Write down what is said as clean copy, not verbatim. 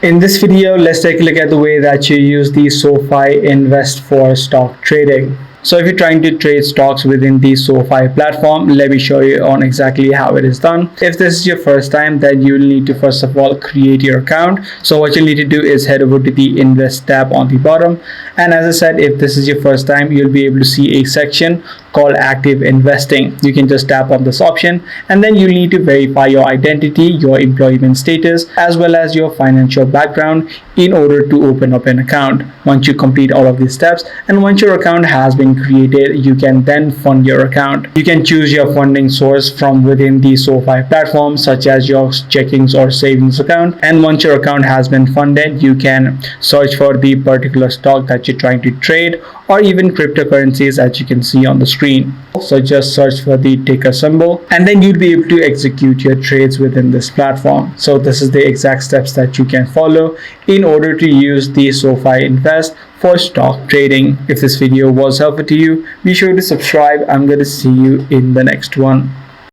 In this video, let's take a look at the way that you use the SoFi Invest for stock trading. So if you're trying to trade stocks within the SoFi platform, let me show you on exactly how it is done. If this is your first time, then you will need to first of all create your account. So what you'll need to do is head over to the Invest tab on the bottom. And as I said, if this is your first time, you'll be able to see a section called active investing. You can just tap on this option, and then you need to verify your identity, your employment status, as well as your financial background in order to open up an account. Once you complete all of these steps, and once your account has been created, you can then fund your account. You can choose your funding source from within the SoFi platform, such as your checkings or savings account. And once your account has been funded, you can search for the particular stock that you're trying to trade, or even cryptocurrencies, as you can see on the screen. So just search for the ticker symbol, and then you'll be able to execute your trades within this platform. So this is the exact steps that you can follow in order to use the SoFi Invest for stock trading. If this video was helpful to you, be sure to subscribe. I'm going to see you in the next one.